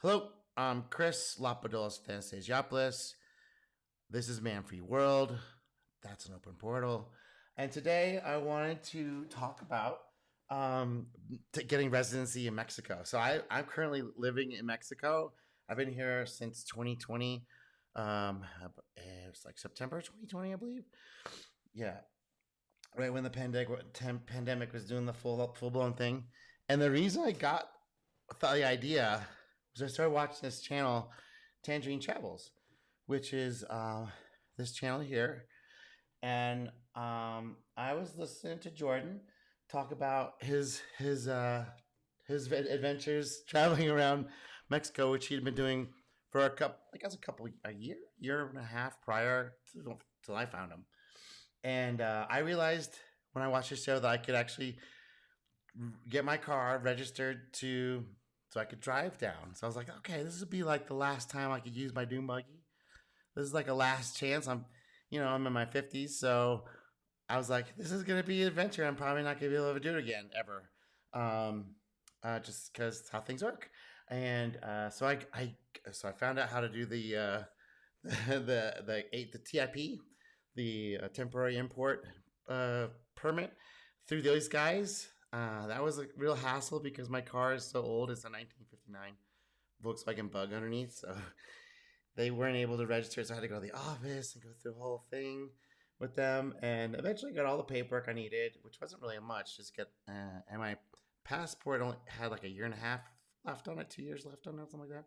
Hello, I'm Chris Lapadoulos Thanastasiopoulos. This is Man Free World. That's an open portal. And today I wanted to talk about getting residency in Mexico. I'm currently living in Mexico. I've been here since 2020. It was like September 2020, I believe. Yeah, right when the pandemic was doing the full blown thing. And the reason I got the idea was I started watching this channel, Tangerine Travels, which is this channel here. And I was listening to Jordan talk about his adventures traveling around Mexico, which he'd been doing for a year and a half prior to till I found him. And I realized when I watched the show that I could actually get my car registered to so I could drive down. So I was like, okay, this would be like the last time I could use my dune buggy. This is like a last chance. I'm in my 50s, so I was like, this is gonna be an adventure. I'm probably not gonna be able to do it again ever, um, just because how things work. And so I found out how to do the the TIP, the temporary import permit through those guys. That was a real hassle because my car is so old. It's a 1959 Volkswagen Bug underneath, so they weren't able to register. So I had to go to the office and go through the whole thing with them, and eventually got all the paperwork I needed, which wasn't really much. Just get and my passport only had like a year and a half left on it, 2 years left on it, something like that.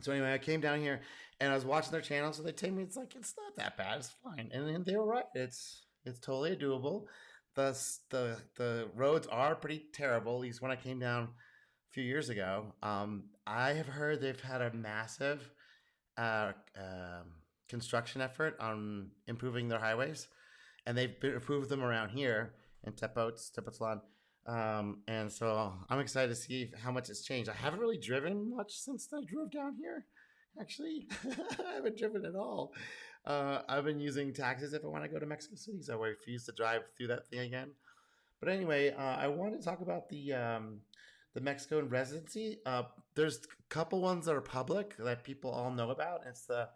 So anyway, I came down here and I was watching their channel. So they tell me it's not that bad. It's fine, and they were right. It's totally doable. The roads are pretty terrible. At least when I came down a few years ago, I have heard they've had a massive construction effort on improving their highways, and they've improved them around here in Tepoztlan. And so I'm excited to see how much it's changed. I haven't really driven much since I drove down here. Actually, I haven't driven at all. I've been using taxis if I want to go to Mexico City, so I refuse to drive through that thing again. But anyway, I wanted to talk about the Mexican residency. There's a couple ones that are public that people all know about. It's the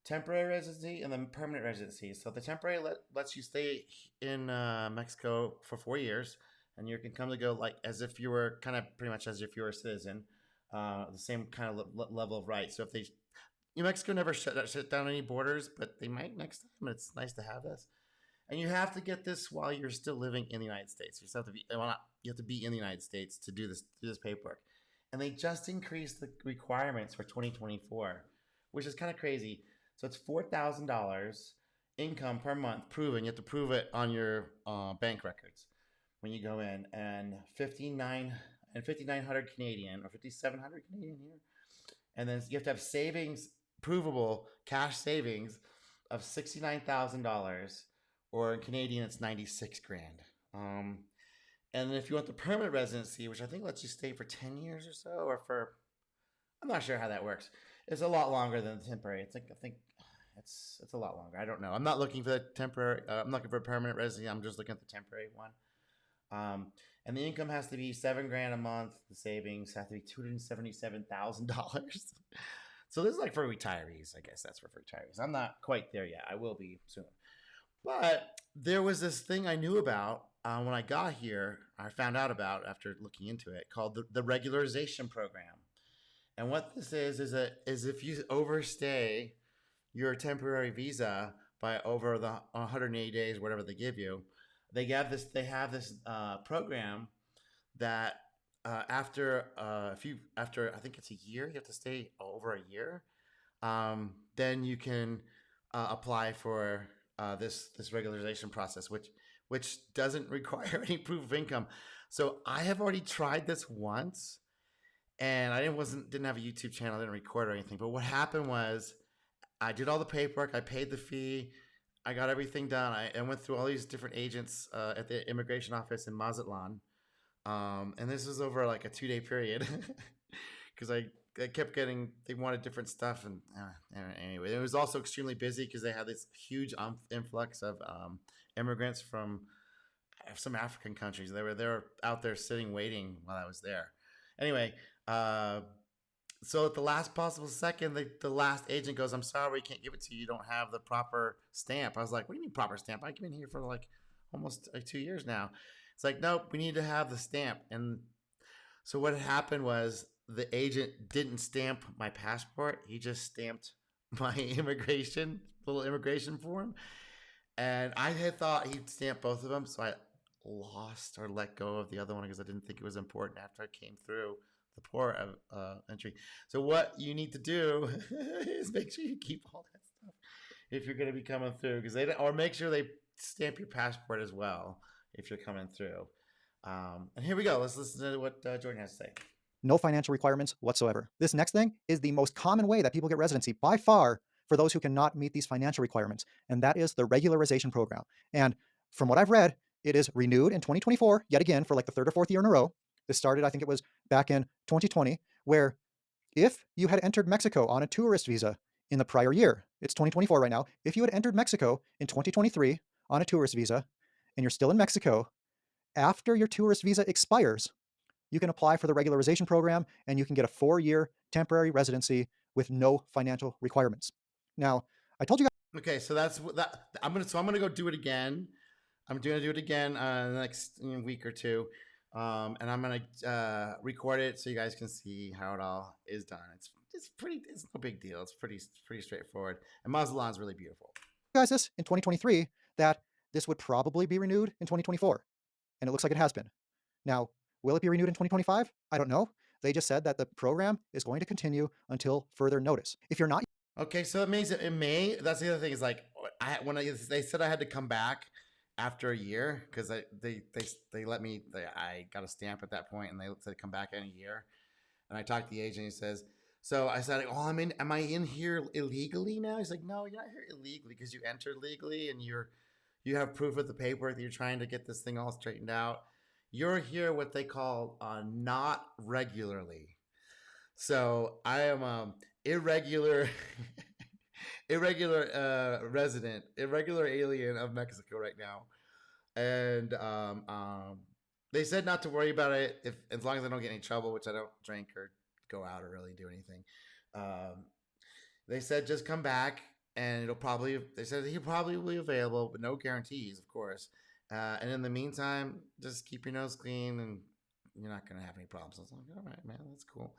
temporary residency and the permanent residency. So the temporary lets you stay in Mexico for 4 years, and you can come to go like as if you were kind of pretty much as if you were a citizen, the same kind of level of rights. So if they, New Mexico never shut down any borders, but they might next time. And it's nice to have this. And you have to get this while you're still living in the United States. You have to be you have to be in the United States to do this paperwork. And they just increased the requirements for 2024, which is kind of crazy. So it's $4,000 income per month proven. You have to prove it on your bank records when you go in, and 5,900 Canadian or 5,700 Canadian here, and then you have to have savings, provable cash savings of $69,000, or in Canadian it's 96 grand. And then if you want the permanent residency, which I think lets you stay for 10 years or so, or for I'm not sure how that works. It's a lot longer than the temporary. It's like I think it's a lot longer. I don't know. I'm not looking for the temporary. I'm looking for a permanent residency. I'm just looking at the temporary one. And the income has to be 7 grand a month. The savings have to be $277,000. So this is like for retirees. I guess that's for retirees. I'm not quite there yet. I will be soon. But there was this thing I knew about when I got here. I found out about after looking into it called the regularization program. And what this is if you overstay your temporary visa by over the 180 days, whatever they give you, they have this program that after I think it's a year, you have to stay over a year. Then you can apply for this regularization process, which doesn't require any proof of income. So I have already tried this once, and I didn't have a YouTube channel, I didn't record or anything. But what happened was I did all the paperwork, I paid the fee, I got everything done. I went through all these different agents at the immigration office in Mazatlan, and this was over like a 2 day period because I kept getting they wanted different stuff, and anyway, it was also extremely busy because they had this huge influx of immigrants from some African countries. They were out there sitting waiting while I was there. Anyway, So at the last possible second, the last agent goes, "I'm sorry, we can't give it to you. You don't have the proper stamp." I was like, "What do you mean proper stamp? I've been here for like almost like 2 years now." It's like, "Nope, we need to have the stamp." And so what happened was the agent didn't stamp my passport. He just stamped my immigration form. And I had thought he'd stamp both of them, so I lost or let go of the other one because I didn't think it was important after I came through the port entry. So what you need to do is make sure you keep all that stuff if you're going to be coming through, because they or make sure they stamp your passport as well if you're coming through. And here we go. Let's listen to what Jordan has to say. No financial requirements whatsoever. This next thing is the most common way that people get residency by far for those who cannot meet these financial requirements, and that is the regularization program. And from what I've read, it is renewed in 2024, yet again, for like the third or fourth year in a row. This started, I think it was back in 2020, where if you had entered Mexico on a tourist visa in the prior year, it's 2024 right now, if you had entered Mexico in 2023 on a tourist visa and you're still in Mexico, after your tourist visa expires, you can apply for the regularization program and you can get a 4-year temporary residency with no financial requirements. Now, I told you guys. Okay, so that's what that I'm gonna go do it again. I'm gonna do it again the next week or two, and I'm gonna record it so you guys can see how it all is done. It's no big deal. It's pretty straightforward, and Mazatlan is really beautiful. Guys this in 2023 that this would probably be renewed in 2024, and it looks like it has been. Now, will it be renewed in 2025? I don't know. They just said that the program is going to continue until further notice. If you're not. Okay, so it means it may. That's the other thing is like they said I had to come back after a year because they let me. I got a stamp at that point, and they said come back in a year. And I talked to the agent. He says, "So I said, oh, Am I in here illegally now?" He's like, "No, you're not here illegally because you entered legally and you have proof of the paperwork that you're trying to get this thing all straightened out. You're here what they call not regularly. So I am irregular, irregular resident, irregular alien of Mexico right now, and they said not to worry about it if as long as I don't get any trouble, which I don't drink or go out or really do anything. Um, they said just come back and it'll probably. They said he'll probably be available, but no guarantees, of course. And in the meantime, just keep your nose clean and you're not gonna have any problems. I was like, all right, man, that's cool.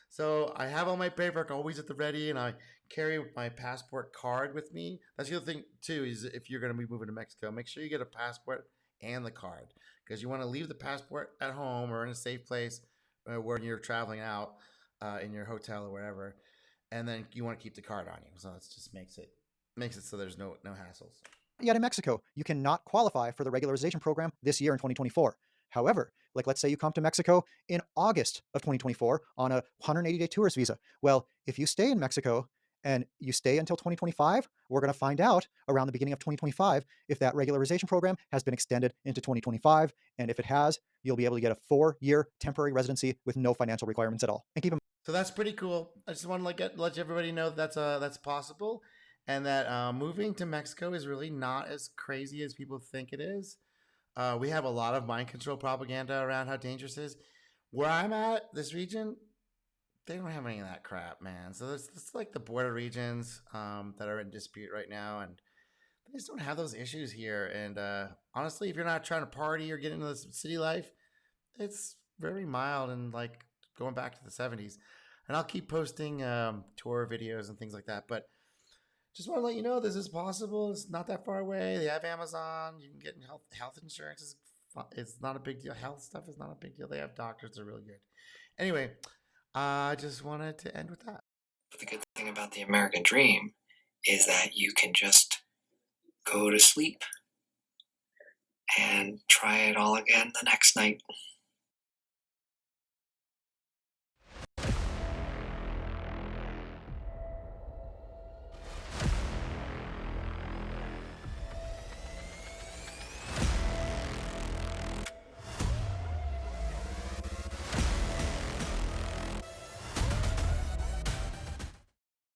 So I have all my paperwork always at the ready, and I carry my passport card with me. That's the other thing too is if you're going to be moving to Mexico, make sure you get a passport and the card because you want to leave the passport at home or in a safe place where you're traveling out in your hotel or wherever, and then you want to keep the card on you. So that just makes it so there's no hassles. Yet in Mexico, you cannot qualify for the regularization program this year in 2024. However, like let's say you come to Mexico in August of 2024 on a 180-day tourist visa. Well, if you stay in Mexico and you stay until 2025, we're going to find out around the beginning of 2025 if that regularization program has been extended into 2025. And if it has, you'll be able to get a 4-year temporary residency with no financial requirements at all. And keep in. So that's pretty cool. I just want to let everybody know that's possible, and that moving to Mexico is really not as crazy as people think it is. We have a lot of mind control propaganda around how dangerous it is. Where I'm at, this region, they don't have any of that crap, man. So it's like the border regions that are in dispute right now, and they just don't have those issues here. And honestly, if you're not trying to party or get into the city life, it's very mild and like going back to the 70s. And I'll keep posting tour videos and things like that. But just want to let you know this is possible. It's not that far away. They have Amazon. You can get health insurance. It's not a big deal. Health stuff is not a big deal. They have doctors. They're really good. Anyway, I just wanted to end with that. The good thing about the American dream is that you can just go to sleep and try it all again the next night.